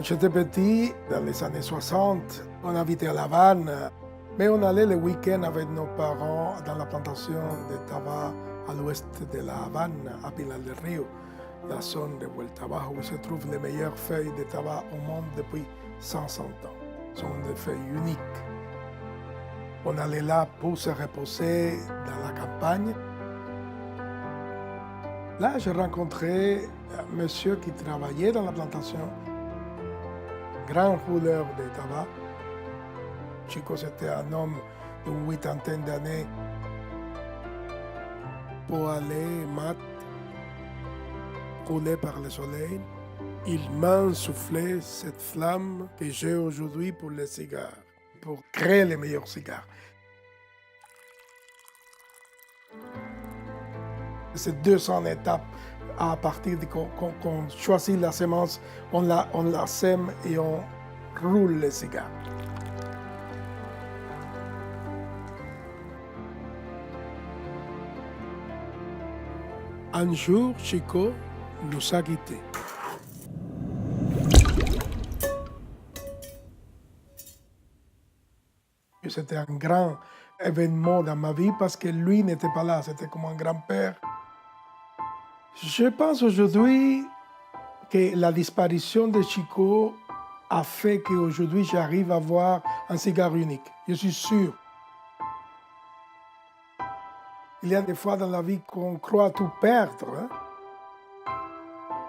Quand j'étais petit, dans les années 60, on habitait à La Havane, mais on allait le week-end avec nos parents dans la plantation de tabac à l'ouest de La Havane, à Pinar del Río, la zone de Vuelta où se trouvent les meilleures feuilles de tabac au monde depuis 100 ans. Ce sont des feuilles uniques. On allait là pour se reposer dans la campagne. Là, j'ai rencontré un monsieur qui travaillait dans la plantation, grand rouleur de tabac. Chico, c'était un homme d'une 80aine d'années. Pour aller mat, roulé par le soleil, il m'a soufflé cette flamme que j'ai aujourd'hui pour les cigares, pour créer les meilleurs cigares. C'est 200 étapes à partir de qu'on choisit la semence, on la sème et on roule les cigares. Un jour, Chico nous a quittés. C'était un grand événement dans ma vie parce que lui n'était pas là, c'était comme un grand-père. Je pense aujourd'hui que la disparition de Chico a fait qu'aujourd'hui j'arrive à avoir un cigare unique. Je suis sûr. Il y a des fois dans la vie qu'on croit tout perdre.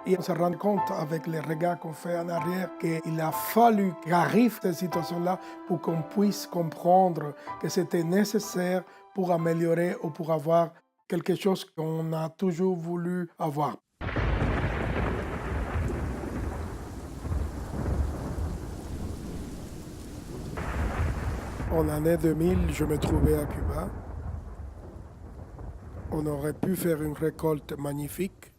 Et on se rend compte avec les regards qu'on fait en arrière qu'il a fallu qu'arrive cette situation-là pour qu'on puisse comprendre que c'était nécessaire pour améliorer ou pour avoir quelque chose qu'on a toujours voulu avoir. En l'année 2000, je me trouvais à Cuba. On aurait pu faire une récolte magnifique.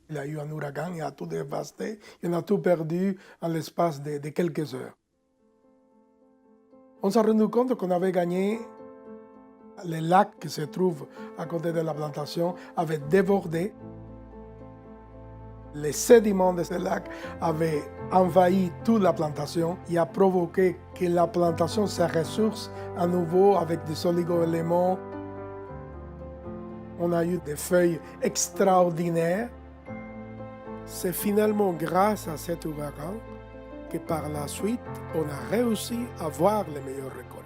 Il y a eu un ouragan, il a tout dévasté, il a tout perdu en l'espace de quelques heures. On s'est rendu compte qu'on avait gagné. Le lac qui se trouve à côté de la plantation avait débordé. Les sédiments de ce lac avaient envahi toute la plantation et a provoqué que la plantation se ressource à nouveau avec des oligo-éléments. On a eu des feuilles extraordinaires. C'est finalement grâce à cet ouragan que par la suite, on a réussi à avoir les meilleures récoltes.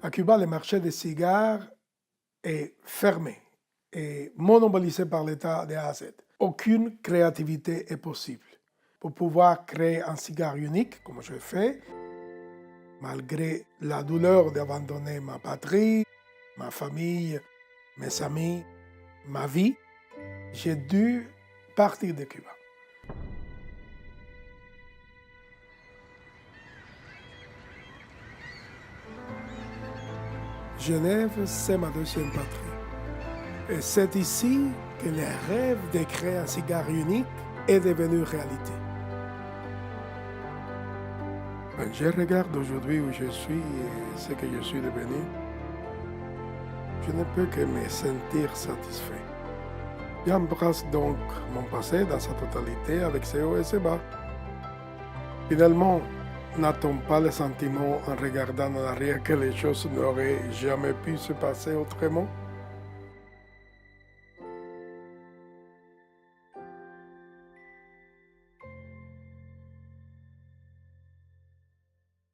À Cuba, le marché des cigares est fermé et monopolisé par l'État de A à Z. Aucune créativité est possible. Pour pouvoir créer un cigare unique, comme je fais, malgré la douleur d'abandonner ma patrie, ma famille, mes amis, ma vie, j'ai dû partir de Cuba. Genève, c'est ma deuxième patrie. Et c'est ici que le rêve de créer un cigare unique est devenu réalité. Quand je regarde aujourd'hui où je suis et ce que je suis devenu, je ne peux que me sentir satisfait. J'embrasse donc mon passé dans sa totalité avec ses hauts et ses bas. Finalement, n'a-t-on pas le sentiment en regardant en arrière que les choses n'auraient jamais pu se passer autrement?